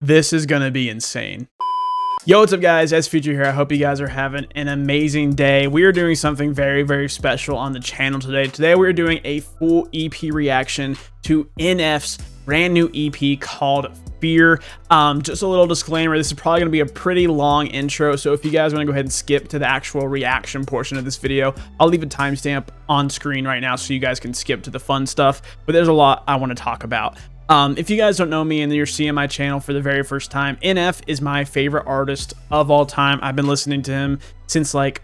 This is gonna be insane. Yo, what's up guys, SFuture here. I hope you guys are having an amazing day. We are doing something very, very special on the channel today. Today we are doing a full EP reaction to NF's brand new EP called Fear. Just a little disclaimer, this is probably gonna be a pretty long intro, so if you guys wanna go ahead and skip to the actual reaction portion of this video, I'll leave a timestamp on screen right now so you guys can skip to the fun stuff, but there's a lot I wanna talk about. If you guys don't know me and you're seeing my channel for the very first time, NF is my favorite artist of all time. I've been listening to him since like,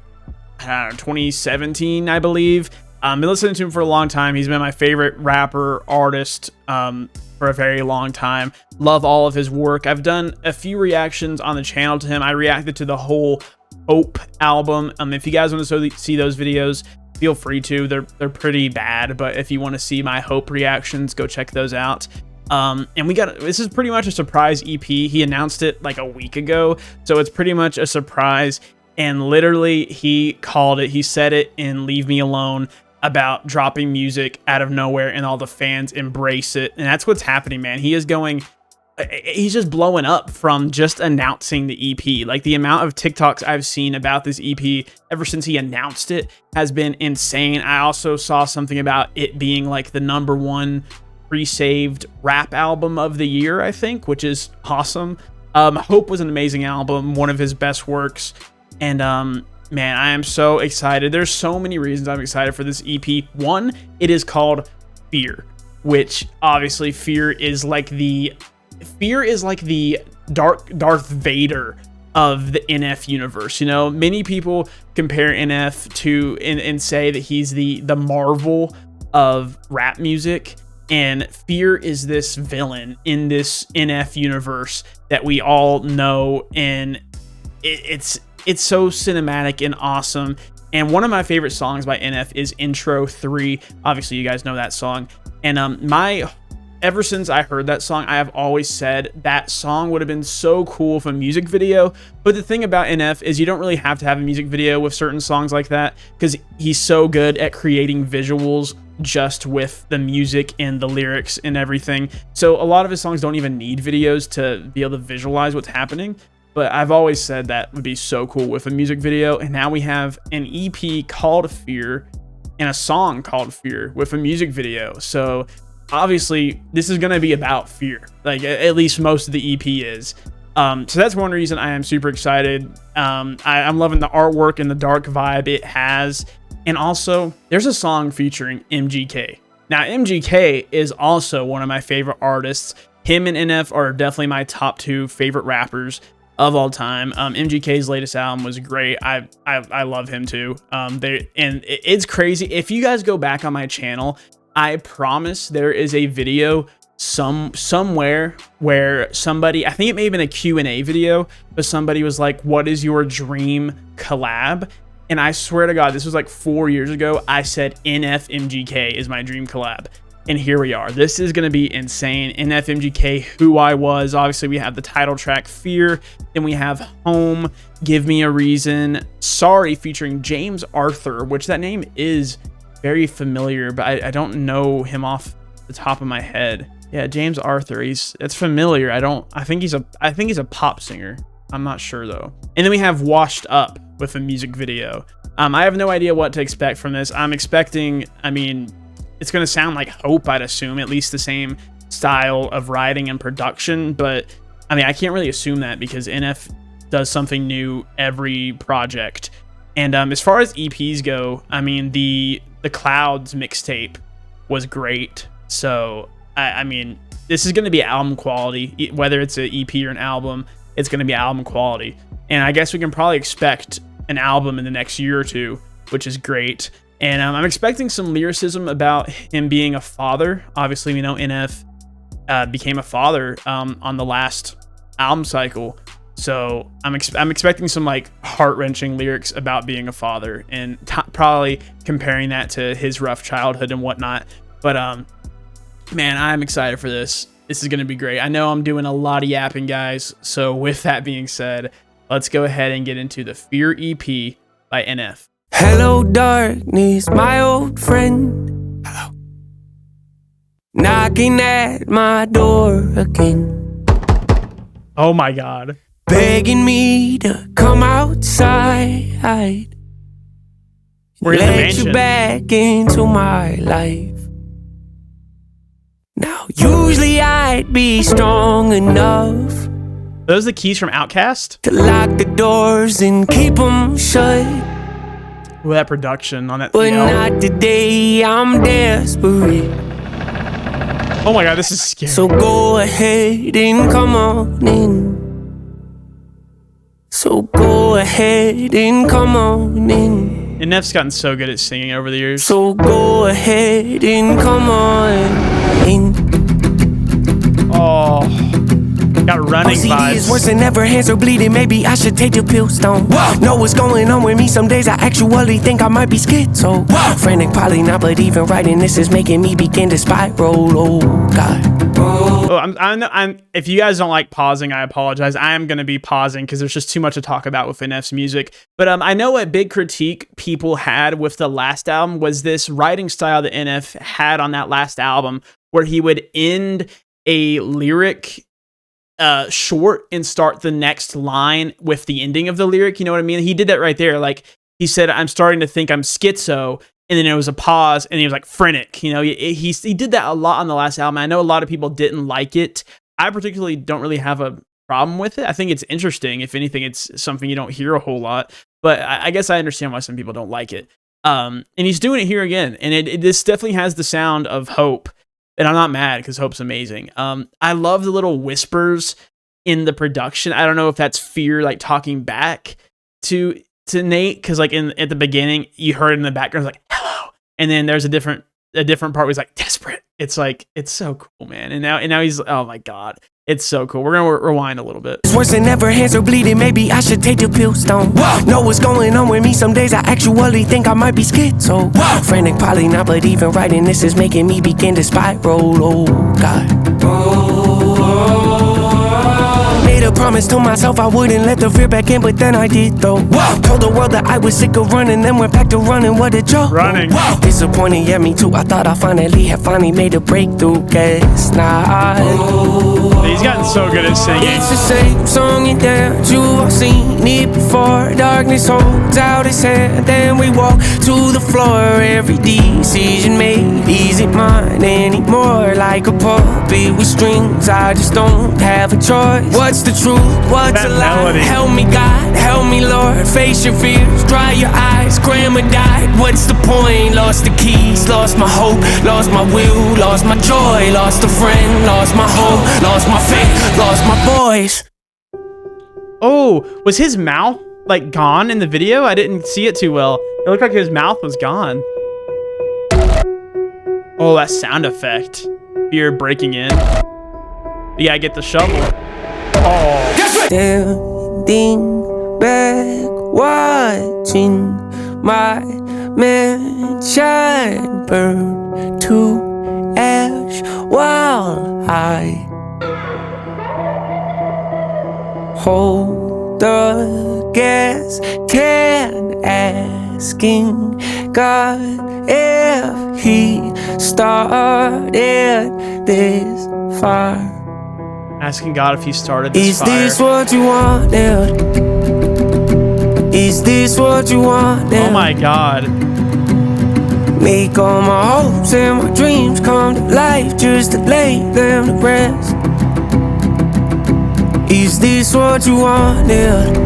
I don't know, 2017, I believe. I've been listening to him for a long time. He's been my favorite rapper, artist for a very long time. Love all of his work. I've done a few reactions on the channel to him. I reacted to the whole Hope album. If you guys want to see those videos, feel free to. They're pretty bad, but if you want to see my Hope reactions, go check those out. And this is pretty much a surprise EP. He announced it like a week ago, so it's pretty much a surprise. And literally, he called it. He said it in Leave Me Alone about dropping music out of nowhere, and all the fans embrace it. And that's what's happening, man. He's just blowing up from just announcing the EP. Like, the amount of TikToks I've seen about this EP ever since he announced it has been insane. I also saw something about it being like the #1 pre-saved rap album of the year, I think, which is awesome. Hope was an amazing album, one of his best works, and man, I am so excited. There's so many reasons I'm excited for this EP. One, it is called Fear, which obviously Fear is like the Darth Vader of the NF universe. You know, many people compare NF to and say that he's the Marvel of rap music. And Fear is this villain in this NF universe that we all know, and it's so cinematic and awesome. And one of my favorite songs by NF is Intro 3. Obviously, you guys know that song. And ever since I heard that song, I have always said that song would have been so cool for a music video. But the thing about NF is you don't really have to have a music video with certain songs like that, because he's so good at creating visuals just with the music and the lyrics and everything. So a lot of his songs don't even need videos to be able to visualize what's happening. But I've always said that would be so cool with a music video. And now we have an EP called Fear and a song called Fear with a music video. So obviously this is going to be about fear. Like, at least most of the EP is. So that's one reason I am super excited. I'm loving the artwork and the dark vibe it has. And also, there's a song featuring MGK. Now, MGK is also one of my favorite artists. Him and NF are definitely my top 2 favorite rappers of all time. MGK's latest album was great. I love him too. It's crazy. If you guys go back on my channel, I promise there is a video somewhere where somebody, I think it may have been a Q&A video, but somebody was like, what is your dream collab? And I swear to God, this was like 4 years ago. I said NF MGK is my dream collab. And here we are. This is going to be insane. NF MGK, Who I Was. Obviously, we have the title track, Fear. Then we have Home, Give Me a Reason. Sorry, featuring James Arthur, which that name is very familiar, but I don't know him off the top of my head. Yeah, James Arthur. It's familiar. I think he's a pop singer. I'm not sure though. And then we have Washed Up with a music video. I have no idea what to expect from this. I'm expecting, it's going to sound like Hope, I'd assume, at least the same style of writing and production. But I can't really assume that because NF does something new every project. And as far as EPs go, the Clouds mixtape was great. So, this is going to be album quality, whether it's an EP or an album. It's going to be album quality. And I guess we can probably expect an album in the next year or two, which is great. And I'm expecting some lyricism about him being a father. Obviously, we know NF became a father on the last album cycle. So I'm expecting some like heart-wrenching lyrics about being a father, and probably comparing that to his rough childhood and whatnot. But man, I'm excited for this. This is going to be great. I know I'm doing a lot of yapping, guys. So with that being said, let's go ahead and get into the Fear EP by NF. Hello, darkness, my old friend. Hello. Knocking at my door again. Oh my God. begging me to come outside. We're in the Let mansion. you back into my life. Now, usually I'd be strong enough Those are the keys from Outkast? to lock the doors and keep them shut. With that production on that But TL. not today, I'm desperate. Oh my God, this is scary. So go ahead and come on in. So go ahead and come on in. And Neff's gotten so good at singing over the years. So go ahead and come on in. Oh, got running OCD is vibes. worse than ever, hands are bleeding. Maybe I should take the pill stone. Know what's going on with me. Some days I actually think I might be schizo. Frantic, probably not, but even writing this is making me begin to spiral. Oh God. Oh, I'm. If you guys don't like pausing, I apologize. I am gonna be pausing because there's just too much to talk about with NF's music. But I know a big critique people had with the last album was this writing style that NF had on that last album, where he would end a lyric short and start the next line with the ending of the lyric. You know what I mean? He did that right there. Like he said, "I'm starting to think I'm schizo." And then there was a pause, and he was like, "Frenetic." You know, he did that a lot on the last album. I know a lot of people didn't like it. I particularly don't really have a problem with it. I think it's interesting. If anything, it's something you don't hear a whole lot. But I guess I understand why some people don't like it. And he's doing it here again. And this definitely has the sound of Hope. And I'm not mad because Hope's amazing. I love the little whispers in the production. I don't know if that's Fear like talking back to Nate, because like at the beginning you heard in the background like hello, and then there's a different part where he's like desperate. It's like it's so cool, man. And now he's, oh my God, it's so cool. We're gonna rewind a little bit. It's worse than ever, hands are bleeding. Maybe I should take the pill stone. Know what's going on with me. Some days I actually think I might be schizo. Frantic, probably not, but even writing this is making me begin to spiral. Oh God. Made a promise to myself I wouldn't let the fear back in, but then I did though. Told the world that I was sick of running, then went back to running. What a joke. Running. Disappointed, yeah, me too. I thought I finally made a breakthrough. Guess not. He's gotten so good at singing. It's the same song and dance, you've all seen it before. Darkness holds out its hand, then we walk to the floor. Every decision made isn't mine anymore. Like a puppet with strings, I just don't have a choice. What's the truth? What's That a lie? melody. Help me God, help me Lord. Face your fears, dry your eyes. Grandma died, what's the point? Lost the keys, lost my hope, lost my will, lost my joy, lost a friend, lost my hope, lost my faith, lost my voice. Oh, was his mouth like gone in the video? I didn't see it too well. It looked like his mouth was gone. Oh, that sound effect. Fear breaking in. You gotta get the shovel. Oh. Standing back, watching my mansion burn to ash while I hold the gas can, asking God if he started this fire. Asking God if he started this Is fire. this what you wanted? Is this what you wanted? Oh my God. Make all my hopes and my dreams come to life just to lay them to rest. Is this what you wanted?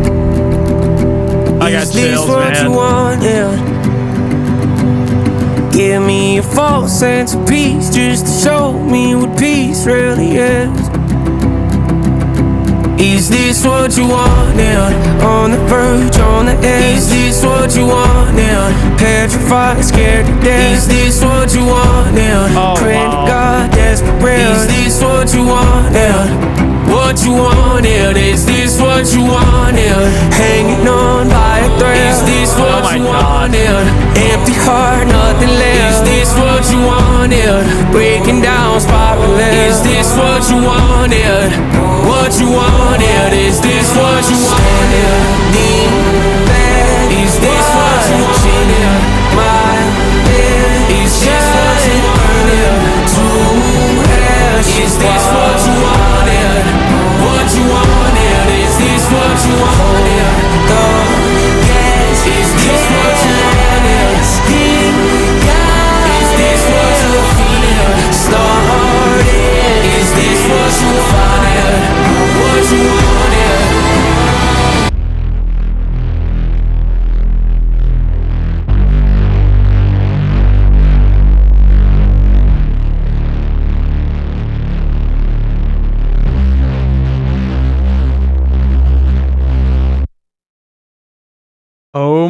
I got Is this chills, what man. you wanted? Give me a false sense of peace just to show me what peace really is. Is this what you wanted? On the verge, on the edge. Is this what you wanted? Petrified, scared to death. Is this what you wanted? Oh, Praying wow. to God, desperate. Is this what you wanted? What you wanted? Is this what you wanted? Hanging on by a thread. Is this what my you God. wanted? Empty heart, nothing left. Is this what you wanted? Breaking down, spiraling. Is this what you wanted? What you wanted? Is this what you wanted? Is this what you wanted? My bed. Is this what you wanted? To ash. Is this what you wanted? What you wanted?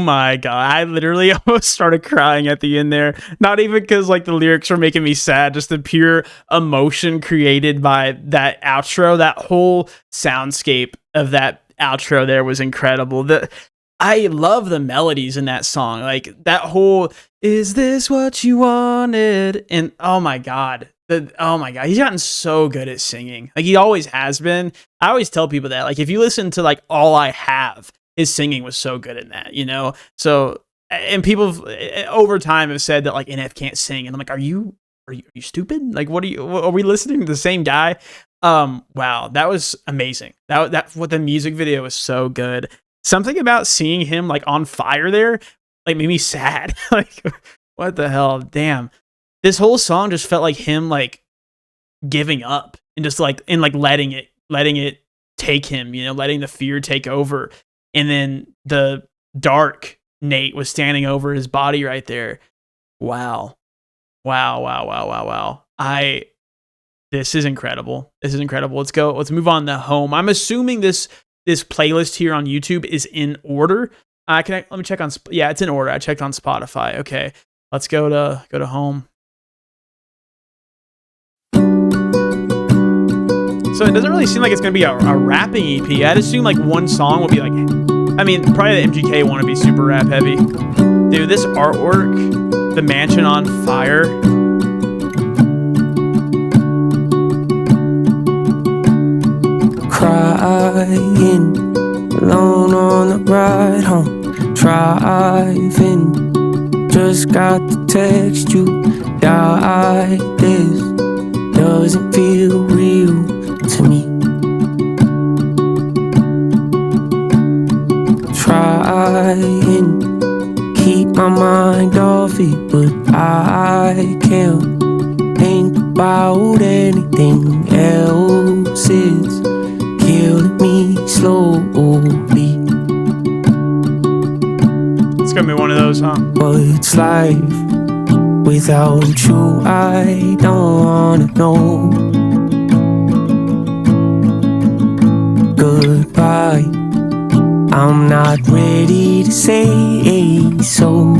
my God. I literally almost started crying at the end there. Not even because like the lyrics were making me sad, just the pure emotion created by that outro. That whole soundscape of that outro there was incredible. I love the melodies in that song. Like that whole "Is this what you wanted?" and oh my God. Oh my God, he's gotten so good at singing. Like he always has been. I always tell people that. Like if you listen to like All I Have, his singing was so good in that, you know? So, and people over time have said that like NF can't sing. And I'm like, are you stupid? Like, are we listening to the same guy? Wow, that was amazing. That what the music video was so good. Something about seeing him like on fire there, like made me sad. Like, what the hell? Damn. This whole song just felt like him like giving up and just like letting it take him, you know, letting the fear take over. And then the dark Nate was standing over his body right there. Wow. This is incredible. Let's move on to home. I'm assuming this playlist here on YouTube is in order. Let me check on, yeah, it's in order. I checked on Spotify. Okay. Let's go to home. So it doesn't really seem like it's going to be a rapping EP. I'd assume like one song will be like, I mean, probably the MGK one would be super rap heavy. Dude, this artwork, the mansion on fire. Crying, alone on the ride home, driving, just got the text you died. This doesn't feel real to me. Trying, keep my mind off it, but I can't think about anything else. It's killing me slowly. It's gonna be one of those, huh? What's life without you? I don't wanna know. Goodbye, I'm not ready to say so.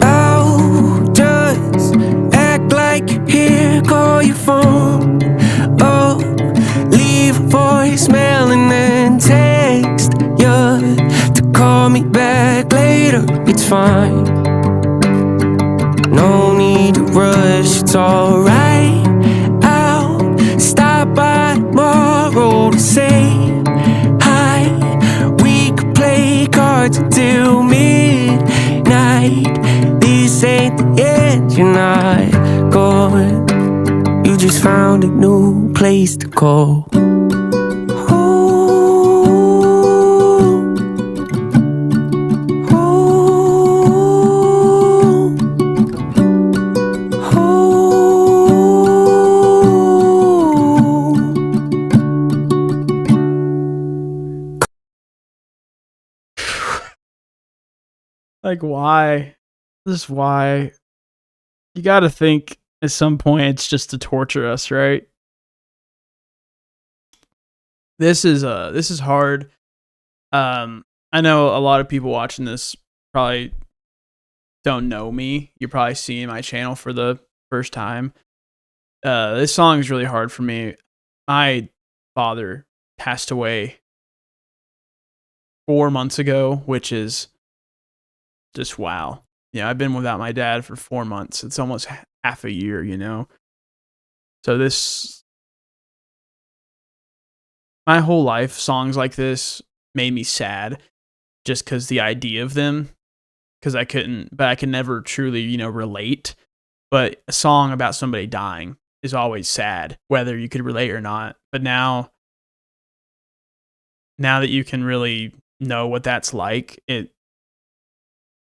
I'll just act like you're here, call your phone up, leave a voicemail and then text you to call me back later. It's fine, no need to rush, it's alright. Stop by tomorrow to say hi. We could play cards until midnight. This ain't the end, you're not gone. You just found a new place to call Like, why? Just why? You got to think at some point it's just to torture us, right? This is hard. I know a lot of people watching this probably don't know me. You're probably seeing my channel for the first time. This song is really hard for me. My father passed away 4 months ago, which is just wow. Yeah, I've been without my dad for 4 months. It's almost half a year, you know? So my whole life, songs like this made me sad just because the idea of them, because I could never truly, you know, relate. But a song about somebody dying is always sad, whether you could relate or not. But now that you can really know what that's like, it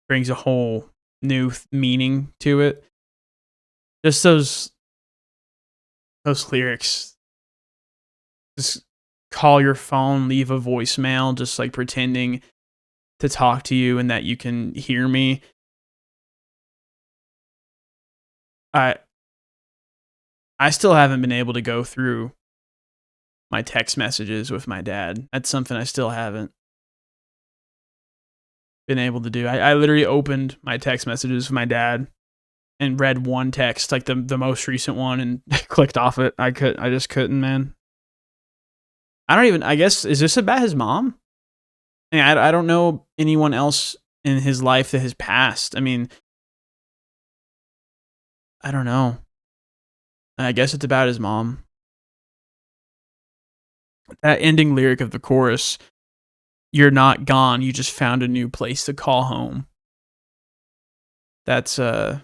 brings a whole new meaning to it. Just those lyrics. Just call your phone, leave a voicemail, just like pretending to talk to you and that you can hear me. I still haven't been able to go through my text messages with my dad. That's something I still haven't been able to do. I literally opened my text messages with my dad and read one text, like the most recent one, and clicked off it. I just couldn't, man. I guess, is this about his mom? I don't know anyone else in his life that has passed. I mean, I don't know. I guess it's about his mom. That ending lyric of the chorus, "You're not gone, you just found a new place to call home." That's, wow,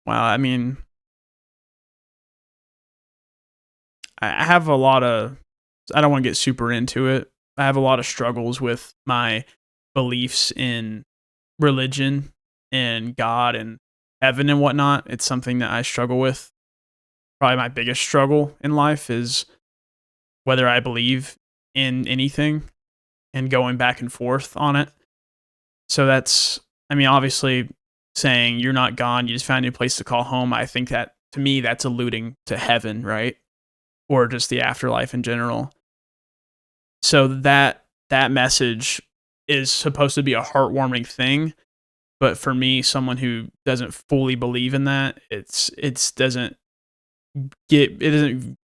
I mean, I have a lot of, I don't want to get super into it. I have a lot of struggles with my beliefs in religion and God and heaven and whatnot. It's something that I struggle with. Probably my biggest struggle in life is whether I believe in anything and going back and forth on it. So that's, I mean, obviously saying you're not gone, you just found a new place to call home. I think that, to me, that's alluding to heaven, right? Or just the afterlife in general. So that message is supposed to be a heartwarming thing, but for me, someone who doesn't fully believe in that, it doesn't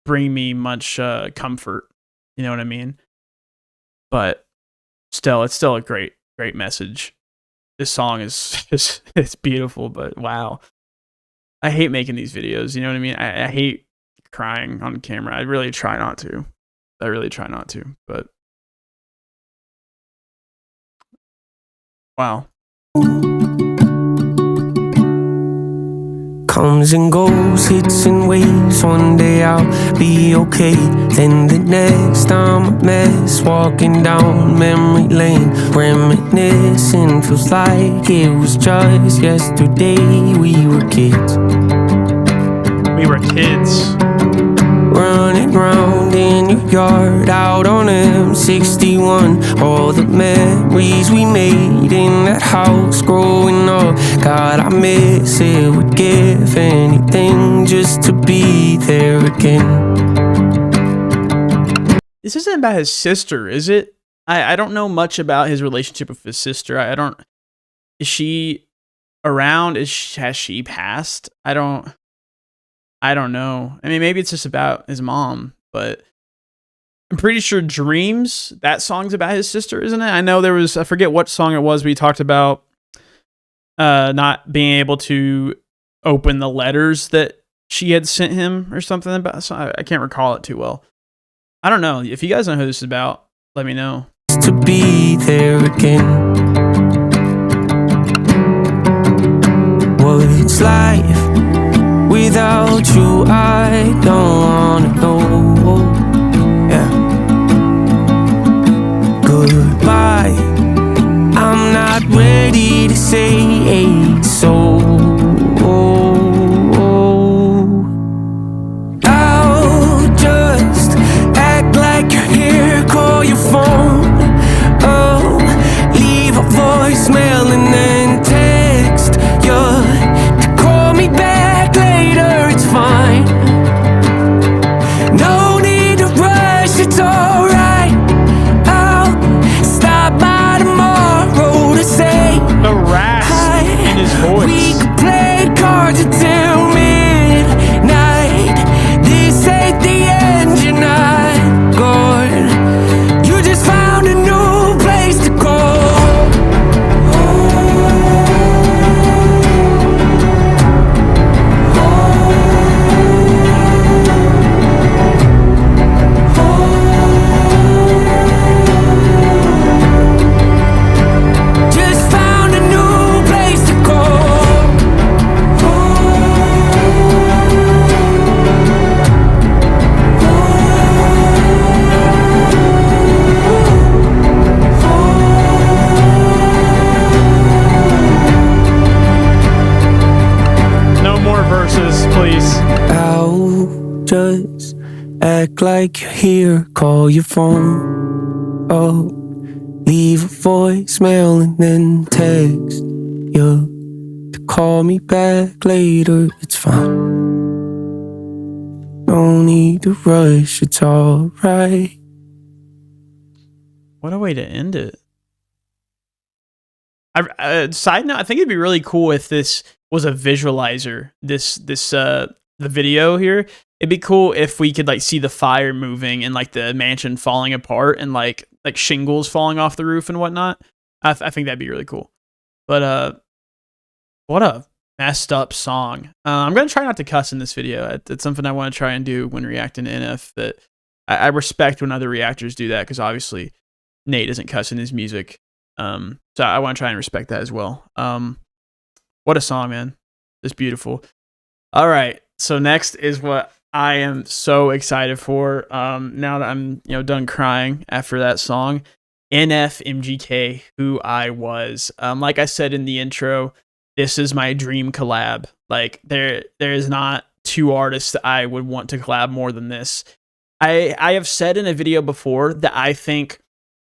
bring me much comfort. You know what I mean? But still, it's still a great message. This song is it's beautiful, but wow, I hate making these videos. You know what I mean? I hate crying on camera. I really try not to. But wow. Comes and goes, hits and waves. One day I'll be okay, then the next I'm a mess. Walking down memory lane, reminiscing. Feels like it was just yesterday. We were kids. Running round in your yard, out on M61. All the memories we made in that house growing up. God, I miss it, would give anything just to be there again. This isn't about his sister, is it? I don't know much about his relationship with his sister. Is she around? Has she passed? I don't know. I mean, maybe it's just about his mom, but I'm pretty sure Dreams, that song's about his sister, isn't it? I know I forget what song it was, we talked about not being able to open the letters that she had sent him or something about. So I can't recall it too well. I don't know. If you guys know who this is about, let me know. To be there again. What's life without you? I don't wanna know. Yeah. Goodbye, I'm not ready to say so. I'll just act like you're here, call your phone. Oh, leave a voicemail and then text you to call me back later. It's fine. No need to rush, it's alright. I'll stop by tomorrow to say the rasp in his voice. We could play cards until midnight. This ain't the end, you're not gone. You just found a new place to go. Just found a new place to go. No more verses, please. I'll just act like you're here, call your phone. Oh, leave a voicemail and then text you to call me back later. It's fine. No don't need to rush, it's alright. What a way to end it. Side note, I think it'd be really cool if this was a visualizer. The video here. It'd be cool if we could like see the fire moving and like the mansion falling apart and like shingles falling off the roof and whatnot. I think that'd be really cool. But what a messed up song. I'm gonna try not to cuss in this video. It's something I want to try and do when reacting to NF. That I respect when other reactors do that, because obviously Nate isn't cussing his music. So I want to try and respect that as well. What a song, man. It's beautiful. All right. So next is what I am so excited for. Now that I'm done crying after that song, NF MGK, Who I Was. Like I said in the intro, this is my dream collab. Like there is not two artists that I would want to collab more than this. I have said in a video before that I think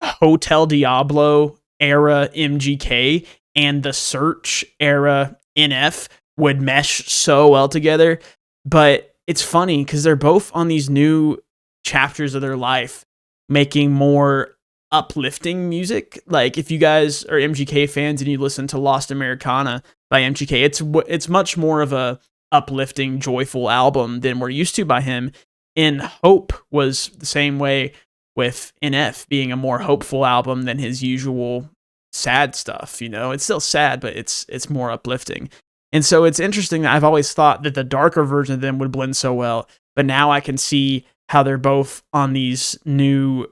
Hotel Diablo era MGK and the Search era NF would mesh so well together. But it's funny because they're both on these new chapters of their life, making more uplifting music. Like if you guys are MGK fans and you listen to Lost Americana by MGK, it's much more of a uplifting, joyful album than we're used to by him. And Hope was the same way, with NF being a more hopeful album than his usual sad stuff. It's still sad, but it's more uplifting. And so it's interesting that I've always thought that the darker version of them would blend so well, but now I can see how they're both on these new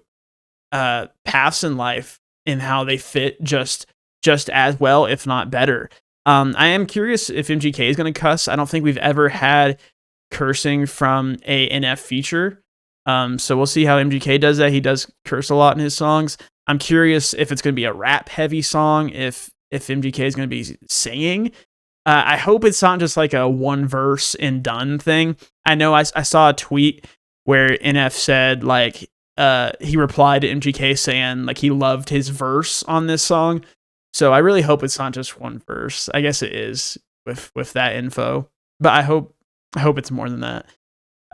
paths in life and how they fit just as well, if not better. I am curious if MGK is going to cuss. I don't think we've ever had cursing from a NF feature. So we'll see how MGK does that. He does curse a lot in his songs. I'm curious if it's going to be a rap heavy song, if MGK is going to be singing. I hope it's not just like a one verse and done thing. I know I saw a tweet where NF said like he replied to MGK saying like he loved his verse on this song. So I really hope it's not just one verse. I guess it is with that info, but I hope it's more than that.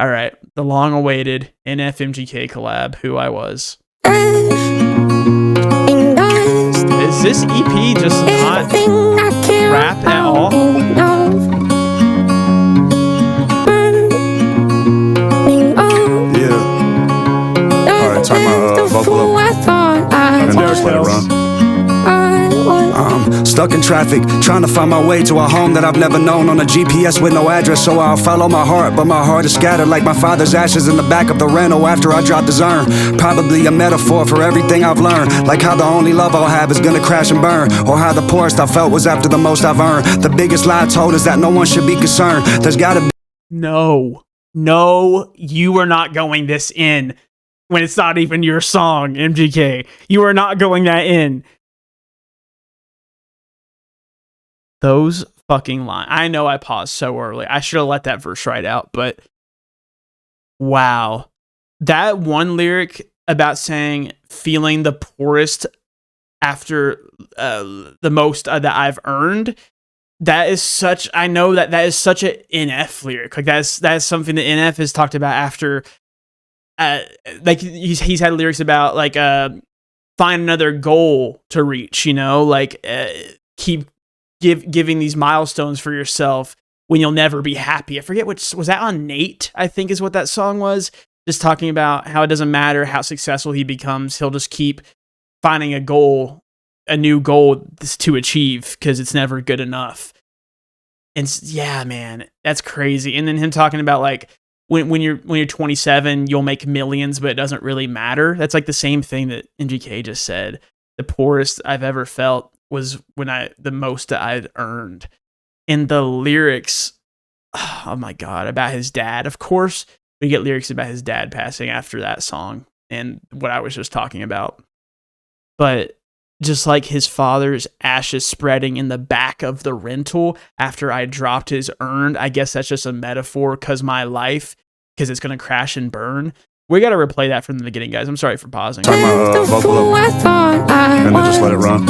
All right, the long-awaited NF MGK collab, Who I Was. Is this EP just not rap at all? Yeah. All right, turn my vocal up and then just let it run. I'm stuck in traffic, trying to find my way to a home that I've never known, on a GPS with no address, so I'll follow my heart, but my heart is scattered like my father's ashes in the back of the rental after I dropped his urn. Probably a metaphor for everything I've learned, like how the only love I'll have is gonna crash and burn, or how the poorest I felt was after the most I've earned. The biggest lie told is that no one should be concerned. There's gotta be No, you are not going this in when it's not even your song, MGK. You are not going that in. Those fucking lines. I know I paused so early. I should have let that verse right out, but wow. That one lyric about saying feeling the poorest after the most that I've earned, that is such, I know that is such an NF lyric. Like that is something that NF has talked about after, like he's had lyrics about like find another goal to reach, like keep giving these milestones for yourself when you'll never be happy. I forget which was that on Nate, I think is what that song was, just talking about how it doesn't matter how successful he becomes, he'll just keep finding a new goal to achieve because it's never good enough. And yeah, man, that's crazy. And then him talking about like when you're 27, you'll make millions, but it doesn't really matter. That's like the same thing that MGK just said. The poorest I've ever felt was when the most that I'd earned. And the lyrics, oh my God, about his dad. Of course, we get lyrics about his dad passing after that song and what I was just talking about. But just like his father's ashes spreading in the back of the rental after I dropped his urn, I guess that's just a metaphor because it's going to crash and burn. We got to replay that from the beginning, guys. I'm sorry for pausing. Turn my vocal up and then just let it run.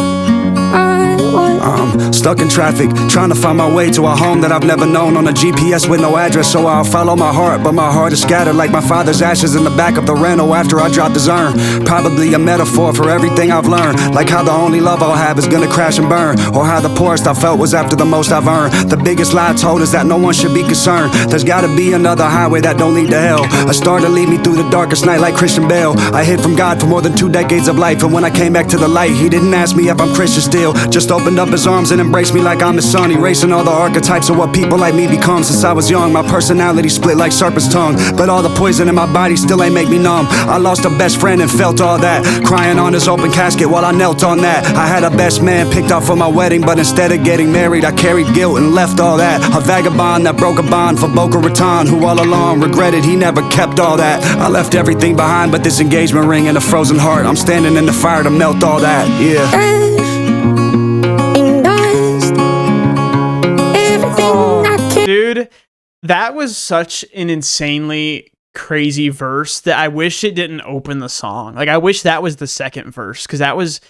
I'm stuck in traffic, trying to find my way to a home that I've never known on a GPS with no address. So I'll follow my heart, but my heart is scattered like my father's ashes in the back of the rental after I drop his urn. Probably a metaphor for everything I've learned, like how the only love I'll have is gonna crash and burn, or how the poorest I felt was after the most I've earned. The biggest lie told is that no one should be concerned. There's gotta be another highway that don't lead to hell, a star to lead me through the darkest night like Christian Bale. I hid from God for more than 2 decades of life, and when I came back to the light, he didn't ask me if I'm Christian still, just opened up his arms and embraced me like I'm his son, erasing all the archetypes of what people like me become. Since I was young, my personality split like serpent's tongue, but all the poison in my body still ain't make me numb. I lost a best friend and felt all that, crying on his open casket while I knelt on that. I had a best man picked out for my wedding, but instead of getting married, I carried guilt and left all that. A vagabond that broke a bond for Boca Raton, who all along regretted he never kept all that. I left everything behind but this engagement ring and a frozen heart. I'm standing in the fire to melt all that, yeah. Dude, that was such an insanely crazy verse that I wish it didn't open the song. Like, I wish that was the second verse, because that was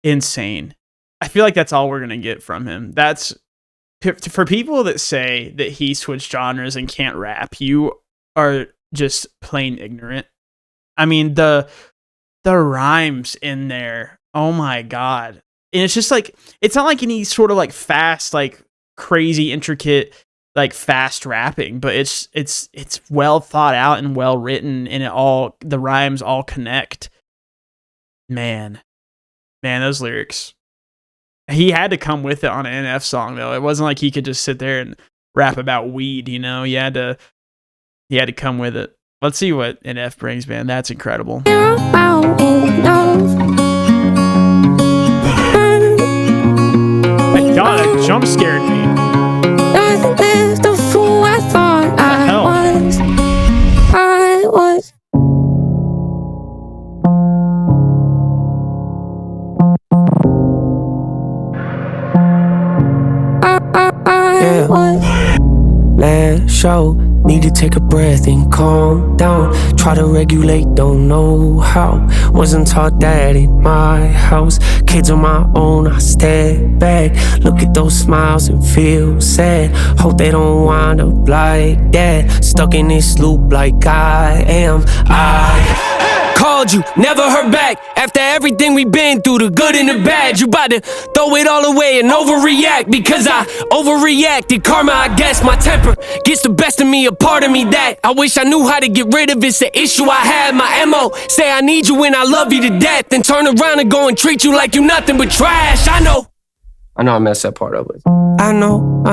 insane. I feel like that's all we're going to get from him. That's for people that say that he switched genres and can't rap, you are just plain ignorant. I mean, the rhymes in there, oh my God. And it's just like, it's not like any sort of like fast, like crazy, intricate, like fast rapping, but it's well thought out and well written, and the rhymes all connect. Man, those lyrics. He had to come with it on an NF song though. It wasn't like he could just sit there and rap about weed, you know. He had to come with it. Let's see what NF brings, man. That's incredible. My God, it jump scared me. The fool I thought I was. Last show, need to take a breath and calm down. Try to regulate, don't know how. Wasn't taught that in my house. Kids on my own, I step back. Look at those smiles and feel sad. Hope they don't wind up like that. Stuck in this loop like I am. I called you, never heard back. After everything we've been through, the good and the bad, you bout to throw it all away and overreact. Because I overreacted, karma, I guess. My temper gets the best of me, a part of me that I wish I knew how to get rid of. It's an issue I had. My MO, say I need you and I love you to death, then turn around and go and treat you like you nothing but trash. I know I messed that part up with. I know.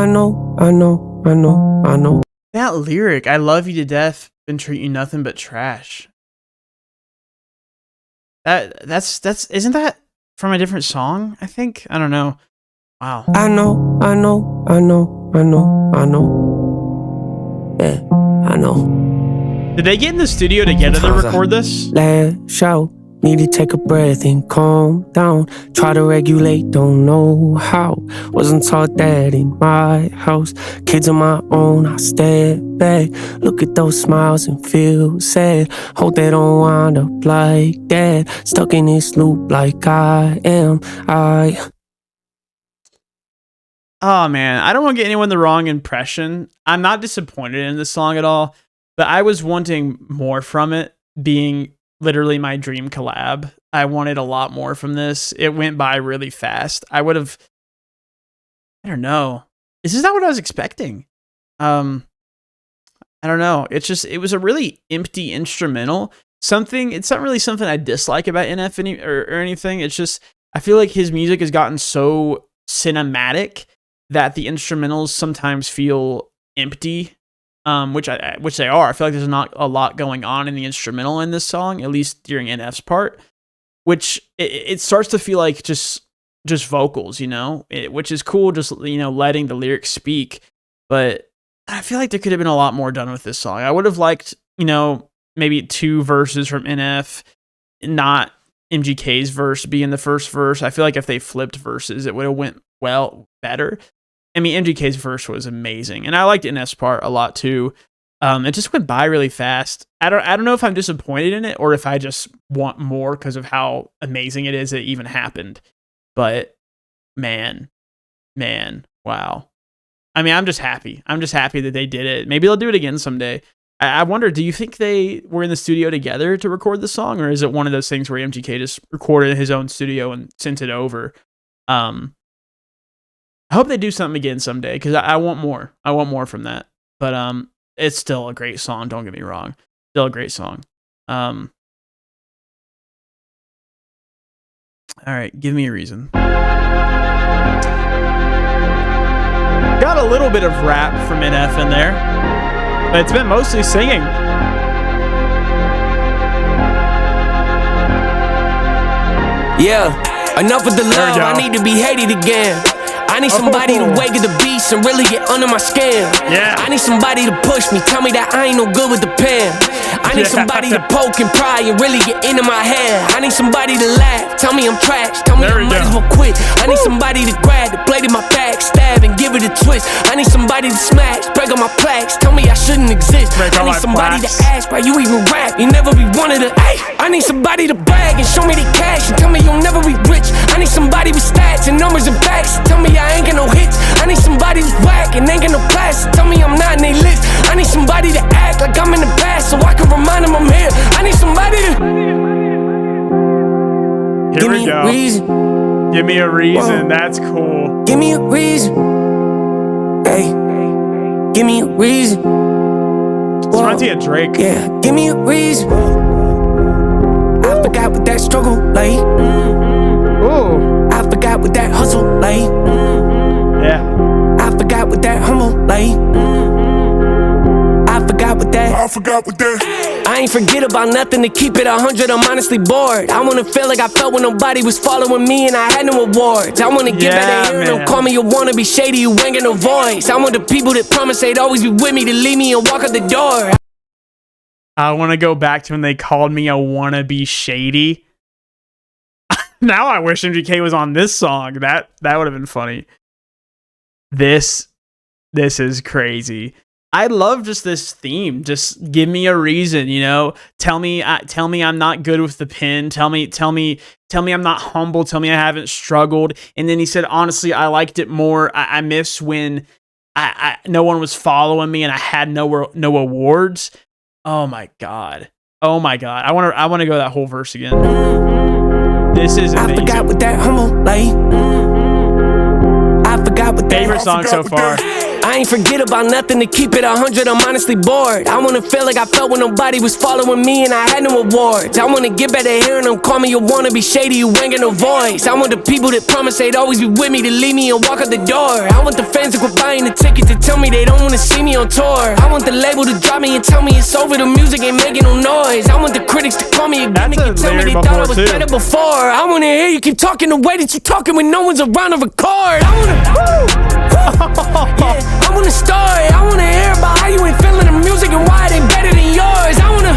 That lyric, I love you to death and treat you nothing but trash. That's isn't that from a different song? I think, I don't know. Wow. I know. Yeah, I know. Did they get in the studio together to record this? Last show, need to take a breath and calm down. Try to regulate, don't know how. Wasn't taught that in my house. Kids on my own, I step back. Look at those smiles and feel sad. Hope they don't wind up like that. Stuck in this loop like I am. Oh man, I don't want to get anyone the wrong impression. I'm not disappointed in this song at all, but I was wanting more from it, being literally my dream collab. I wanted a lot more from this. It went by really fast. I don't know. This is not what I was expecting. I don't know. It was a really empty instrumental. It's not really something I dislike about NF or anything. It's just, I feel like his music has gotten so cinematic that the instrumentals sometimes feel empty, which they are. I feel like there's not a lot going on in the instrumental in this song, at least during NF's part, which it starts to feel like just vocals, you know, which is cool, just, you know, letting the lyrics speak. But I feel like there could have been a lot more done with this song. I would have liked, you know, maybe 2 verses from NF, not MGK's verse being the first verse. I feel like if they flipped verses, it would have went better. I mean, MGK's verse was amazing, and I liked NF's part a lot too. It just went by really fast. I don't know if I'm disappointed in it or if I just want more because of how amazing it is that it even happened. But man, wow. I mean, I'm just happy. I'm just happy that they did it. Maybe they'll do it again someday. I wonder, do you think they were in the studio together to record the song, or is it one of those things where MGK just recorded in his own studio and sent it over? I hope they do something again someday, because I want more. I want more from that. But it's still a great song. Don't get me wrong. Still a great song. All right, give me a reason. Got a little bit of rap from NF in there, but it's been mostly singing. Yeah, enough with the love, I need to be hated again. I need somebody to wake at the beast and really get under my skin. Yeah. I need somebody to push me, tell me that I ain't no good with the pen. I need somebody to poke and pry and really get into my head. I need somebody to laugh, tell me I'm trash, tell me I might as well quit. I need somebody to grab the blade in my back, stab and give it a twist. I need somebody to smash, break all my plaques, tell me I shouldn't exist. I need somebody to ask why you even rap, you never be one of the I need somebody to brag and show me the cash and tell me you'll never be rich. I need somebody with stats and numbers and facts, tell me I ain't got no hits. I need somebody who's whack and ain't got no class, tell me I'm not in they list. I need somebody to act like I'm in the past so I can remind them I'm here. I need somebody to Here we go. Reason. Give me a reason. Whoa. That's cool. Give me a reason. Hey, give me a reason. It's reminds me of Drake. Yeah, give me a reason. I forgot what that struggle like. Ooh. I forgot what that hustle like. Yeah. I forgot what that humble like. I forgot what that. I ain't forget about nothing to keep it 100. I'm honestly bored. I wanna feel like I felt when nobody was following me and I had no awards. I wanna get better here and don't call me a wannabe shady who ain't got no voice. I want the people that promise they'd always be with me to leave me and walk out the door. I want to go back to when they called me a wannabe shady. Now I wish MGK was on this song. That would have been funny. This is crazy. I love just this theme. Just give me a reason, you know. Tell me I'm not good with the pen. Tell me I'm not humble. Tell me I haven't struggled. And then he said, honestly, I liked it more. I miss when I no one was following me and I had no awards. Oh my god. I want to go that whole verse again. This is amazing. I forgot what that humble like. I forgot what that favorite song so far. I ain't forget about nothing to keep it 100. I'm honestly bored. I wanna feel like I felt when nobody was following me and I had no awards. I wanna get better hearing them call me a wannabe shady who ain't got no voice. I want the people that promise they'd always be with me to leave me and walk out the door. I want the fans to quit buying the ticket to tell me they don't wanna see me on tour. I want the label to drop me and tell me it's over, the music ain't making no noise. I want the critics to call me again and tell me they thought I was better before. I wanna hear you keep talking the way that you talking when no one's around to record. I wanna story. I wanna hear about how you ain't feeling the music and why it ain't better than yours. I wanna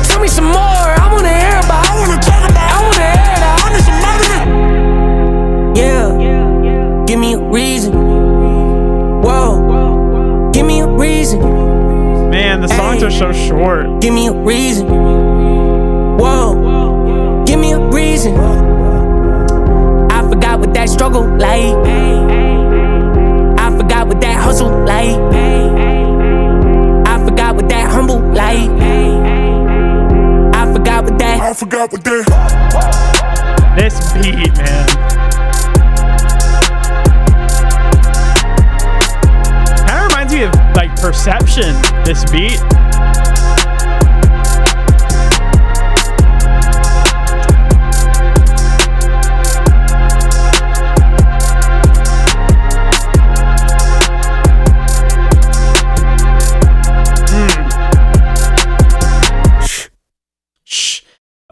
tell me some more. I wanna hear about. I wanna talk about. I wanna hear that. I need some money. Yeah, give me a reason. Whoa, give me a reason. Man, the songs are so short. Give me a reason. Whoa, give me a reason. I forgot what that struggle like. I forgot what that hustle like. I forgot what that humble like. I forgot what that. This beat, man. Kinda reminds me of like Perception, this beat.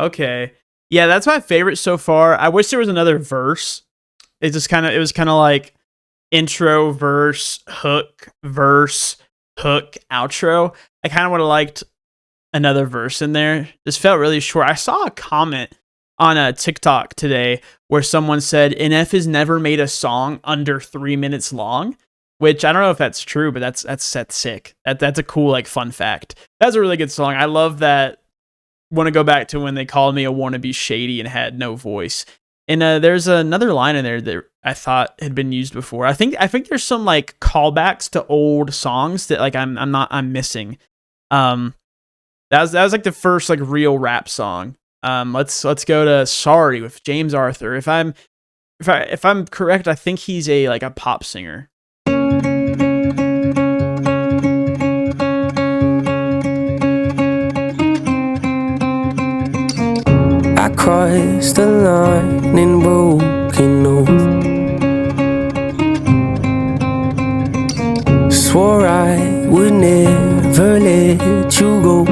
Okay. Yeah, that's my favorite so far. I wish there was another verse. It was kind of like intro, verse, hook, outro. I kind of would have liked another verse in there. This felt really short. I saw a comment on a TikTok today where someone said NF has never made a song under 3 minutes long, which I don't know if that's true, but that's sick. That's a cool like fun fact. That's a really good song. I love that. Want to go back to when they called me a wannabe shady and had no voice. And there's another line in there that I thought had been used before. I think there's some like callbacks to old songs that like I'm missing. That was like the first like real rap song. Let's go to Sorry with James Arthur. If I'm correct, I think he's a pop singer. I crossed the line and broken oath. Swore I would never let you go.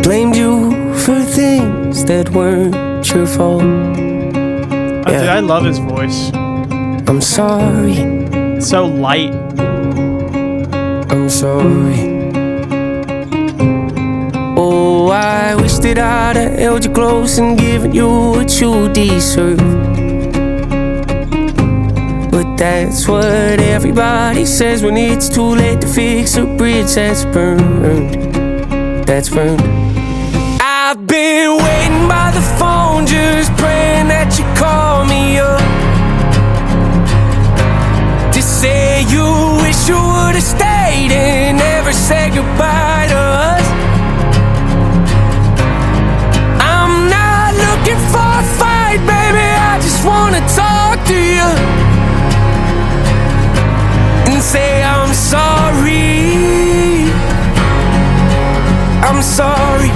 Blamed you for things that weren't your fault. Oh, dude, I love his voice. I'm sorry. It's so light. I'm sorry. Oh, I wish that I'd have held you close and given you what you deserve. But that's what everybody says when it's too late to fix a bridge that's burned. That's burned. I've been waiting by the phone, just praying that you call me up to say you wish you would have stayed and never said goodbye to us. I'm not looking for a fight, baby, I just wanna talk to you and say I'm sorry. I'm sorry.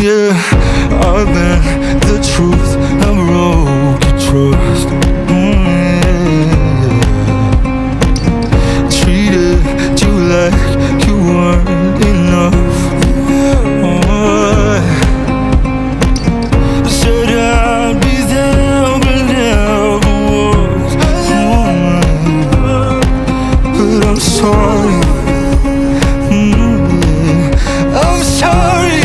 Yeah, I've been the truth, I broke your trust. Treated you like you weren't enough. I said I'd be there, but never was. But I'm sorry. I'm sorry.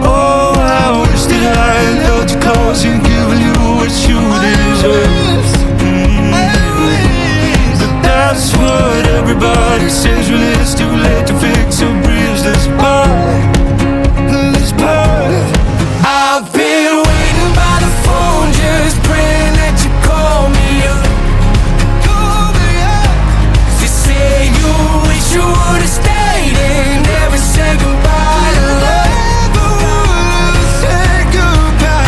Oh, I wish that I had held you close and given you what you deserve. But that's what everybody says when it's too late to fix a bridge that's burned. I've been waiting by the phone, just praying that you call me up to say you wish you would have stayed and never said goodbye to love.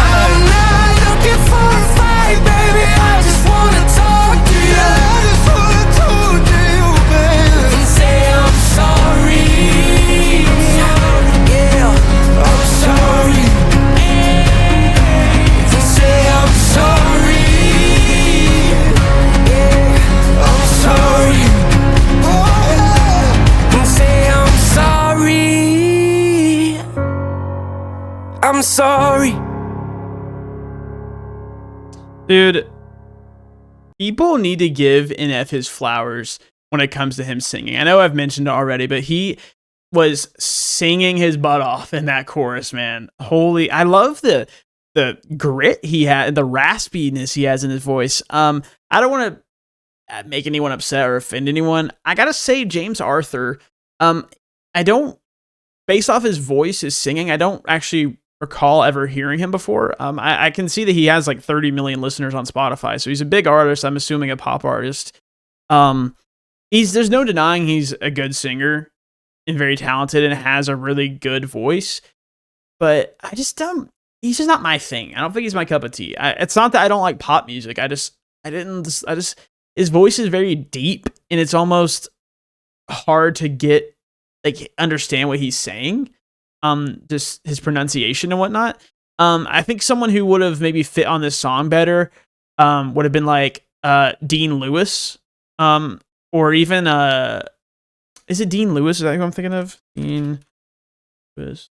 I'm not looking for a fight, baby, I just wanna talk to you and say I'm sorry. Yeah, I'm sorry. And say I'm sorry. Yeah, I'm sorry. And say I'm sorry. I'm sorry. Dude, people need to give NF his flowers when it comes to him singing. I know I've mentioned it already, but he was singing his butt off in that chorus, man. Holy, I love the grit he had, the raspiness he has in his voice. I don't want to make anyone upset or offend anyone. I gotta say, James Arthur, I don't, based off his voice, his singing, I don't actually recall ever hearing him before. I can see that he has like 30 million listeners on Spotify, so he's a big artist. I'm assuming a pop artist. There's no denying he's a good singer and very talented and has a really good voice, but I just he's just not my thing. I don't think he's my cup of tea. It's not that I don't like pop music. His voice is very deep and it's almost hard to get, like, understand what he's saying. Just his pronunciation and whatnot. I think someone who would have maybe fit on this song better, would have been like, Dean Lewis, or even, is it Dean Lewis? Is that who I'm thinking of? Dean Lewis.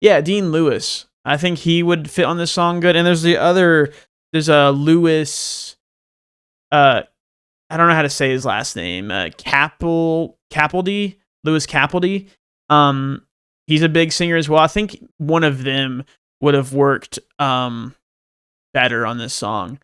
Yeah, Dean Lewis. I think he would fit on this song good. And there's a Lewis, I don't know how to say his last name. Capaldi, Lewis Capaldi. He's a big singer as well. I think one of them would have worked better on this song.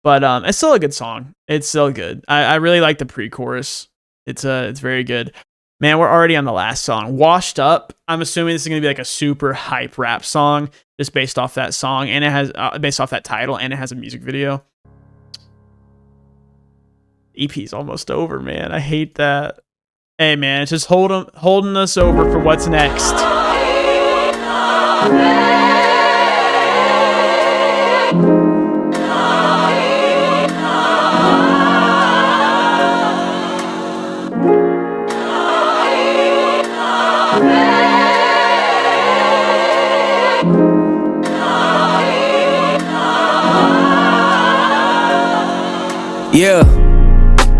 But it's still a good song. It's still good. I really like the pre-chorus. It's very good. Man, we're already on the last song. Washed Up. I'm assuming this is going to be like a super hype rap song just based off that song, and it has based off that title, and it has a music video. EP's almost over, man. I hate that. Hey, man, it's just holding us over for what's next. Yeah,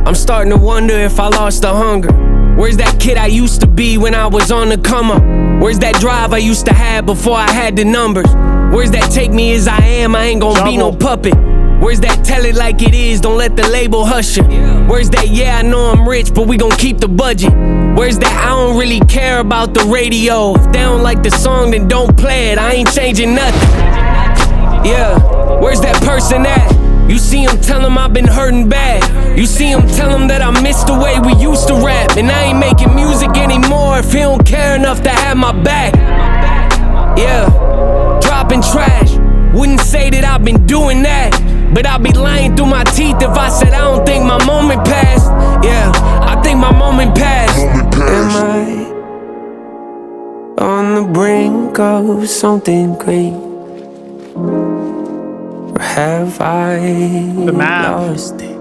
I'm starting to wonder if I lost the hunger. Where's that kid I used to be when I was on the come up? Where's that drive I used to have before I had the numbers? Where's that take me as I am, I ain't gonna be no puppet? Where's that tell it like it is, don't let the label hush it? Where's that yeah, I know I'm rich, but we gon' keep the budget? Where's that I don't really care about the radio? If they don't like the song, then don't play it, I ain't changing nothing. Yeah, where's that person at? You see him, tell him I've been hurting bad. You see him, tell him that I missed the way we used to rap. And I ain't making music anymore if he don't care enough to have my back. Yeah, dropping trash. Wouldn't say that I've been doing that, but I'd be lying through my teeth if I said I don't think my moment passed. Yeah, I think my moment passed. Am I on the brink of something great? Or have I lost it?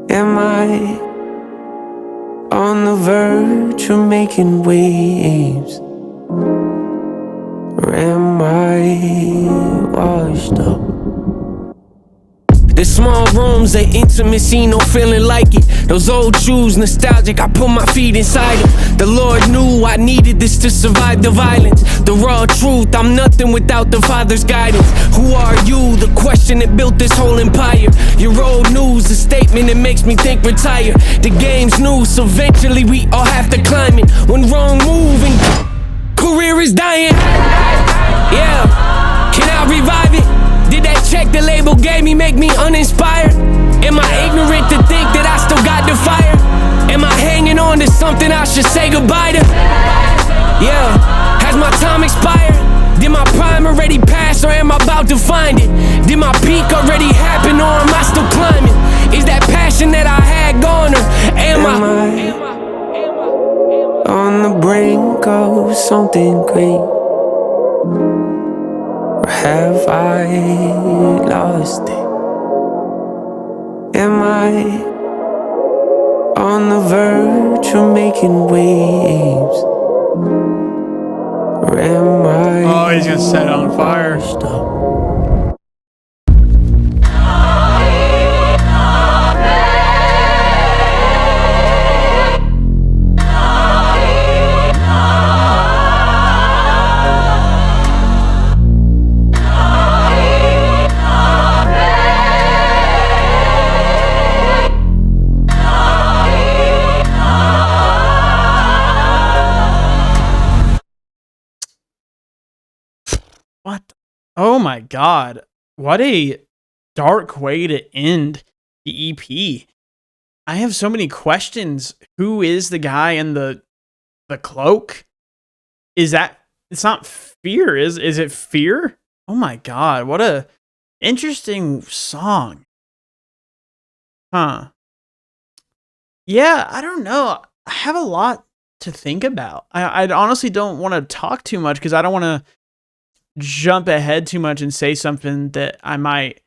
Am I on the verge of making waves? Or am I washed up? The small rooms, the intimacy, no feeling like it. Those old shoes, nostalgic, I put my feet inside them. The Lord knew I needed this to survive the violence. The raw truth, I'm nothing without the Father's guidance. Who are you? The question that built this whole empire. Your old news, a statement that makes me think retire. The game's new, so eventually we all have to climb it. One wrong move and career is dying. Yeah, can I revive it? Did that check the label gave me make me uninspired? Am I ignorant to think that I still got the fire? Am I hanging on to something I should say goodbye to? Yeah, has my time expired? Did my prime already pass or am I about to find it? Did my peak already happen or am I still climbing? Is that passion that I had gone or am I on the brink of something great? Or have I lost it? Am I on the verge of making waves? Or am I? Oh, he's gonna set it on fire. What? Oh my God. What a dark way to end the EP. I have so many questions. Who is the guy in the cloak? Is that, it's not Fear, is it Fear? Oh my God. What a interesting song. Huh. Yeah, I don't know. I have a lot to think about. I honestly don't want to talk too much because I don't want to jump ahead too much and say something that I might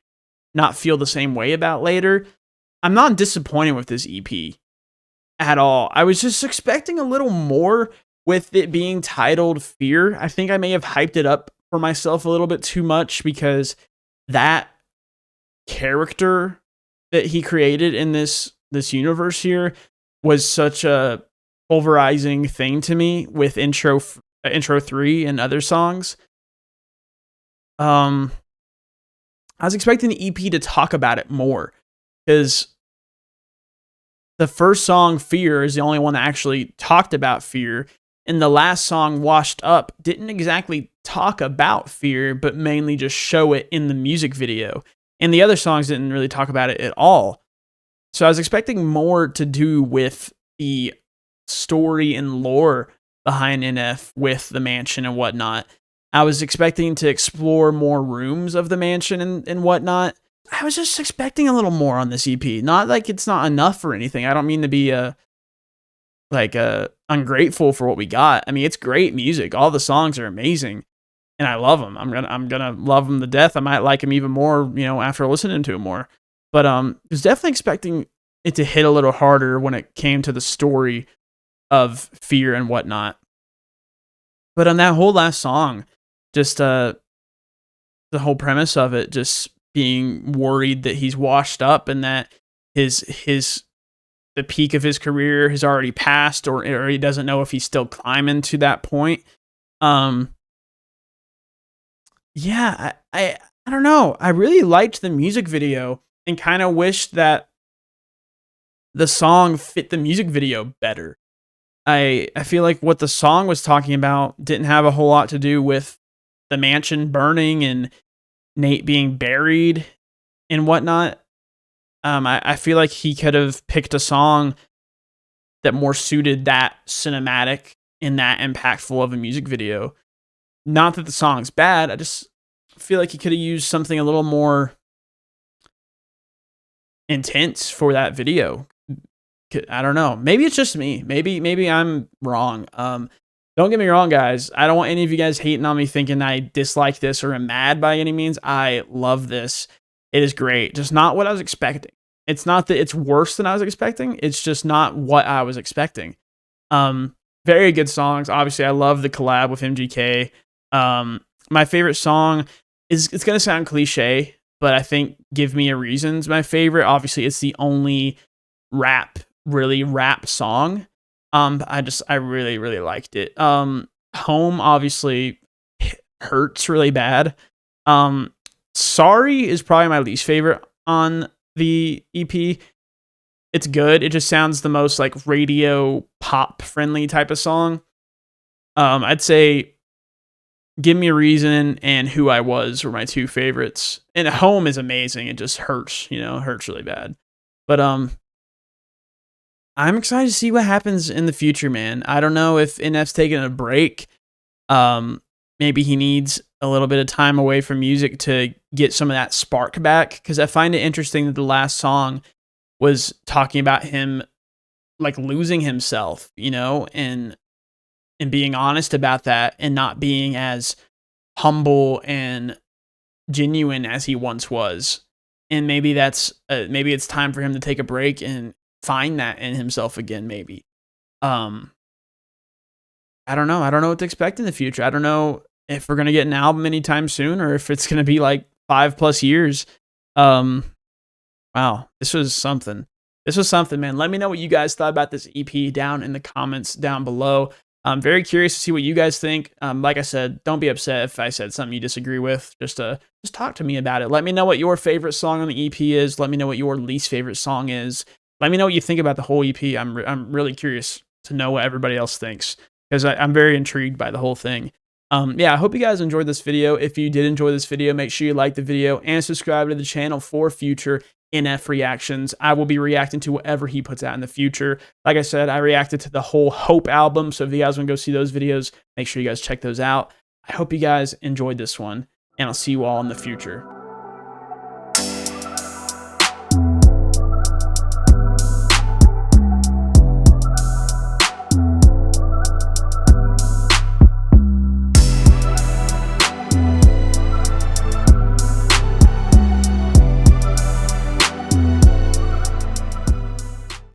not feel the same way about later. I'm not disappointed with this EP at all. I was just expecting a little more with it being titled Fear. I think I may have hyped it up for myself a little bit too much because that character that he created in this universe here was such a pulverizing thing to me with intro 3 and other songs. I was expecting the EP to talk about it more because the first song, Fear, is the only one that actually talked about fear. And the last song, Washed Up, didn't exactly talk about fear, but mainly just show it in the music video. And the other songs didn't really talk about it at all. So I was expecting more to do with the story and lore behind NF with the mansion and whatnot. I was expecting to explore more rooms of the mansion and whatnot. I was just expecting a little more on this EP. Not like it's not enough or anything. I don't mean to be ungrateful for what we got. I mean, it's great music. All the songs are amazing, and I love them. I'm gonna love them to death. I might like them even more, after listening to them more. But I was definitely expecting it to hit a little harder when it came to the story of Fear and whatnot. But on that whole last song, just the whole premise of it, just being worried that he's washed up and that the peak of his career has already passed, or he doesn't know if he's still climbing to that point. Yeah, I don't know. I really liked the music video and kind of wished that the song fit the music video better. I feel like what the song was talking about didn't have a whole lot to do with the mansion burning and Nate being buried and whatnot. I feel like he could have picked a song that more suited that cinematic and that impactful of a music video. Not that the song's bad. I just feel like he could have used something a little more intense for that video. I don't know. Maybe it's just me. Maybe I'm wrong. Don't get me wrong, guys. I don't want any of you guys hating on me thinking I dislike this or am mad by any means. I love this. It is great. Just not what I was expecting. It's not that it's worse than I was expecting. It's just not what I was expecting. Very good songs. Obviously, I love the collab with MGK. My favorite song it's going to sound cliche, but I think Give Me a Reason's my favorite. Obviously, it's the only really rap song. I really, really liked it. Home obviously hurts really bad. Sorry is probably my least favorite on the EP. It's good. It just sounds the most like radio pop friendly type of song. I'd say Give Me a Reason and Who I Was were my two favorites. And Home is amazing. It just hurts, hurts really bad. But I'm excited to see what happens in the future, man. I don't know if NF's taking a break. Maybe he needs a little bit of time away from music to get some of that spark back. Because I find it interesting that the last song was talking about him like losing himself, and being honest about that and not being as humble and genuine as he once was. And maybe maybe it's time for him to take a break and find that in himself again, maybe. I don't know. I don't know what to expect in the future. I don't know if we're going to get an album anytime soon or if it's going to be like 5+ years. Wow, this was something. Man. Let me know what you guys thought about this EP down in the comments down below. I'm very curious to see what you guys think. Like I said, don't be upset if I said something you disagree with. Just talk to me about it. Let me know what your favorite song on the EP is. Let me know what your least favorite song is. Let me know what you think about the whole EP. I'm really curious to know what everybody else thinks because I'm very intrigued by the whole thing. Yeah, I hope you guys enjoyed this video. If you did enjoy this video, make sure you like the video and subscribe to the channel for future NF reactions. I will be reacting to whatever he puts out in the future. Like I said, I reacted to the whole Hope album, so if you guys want to go see those videos, make sure you guys check those out. I hope you guys enjoyed this one, and I'll see you all in the future.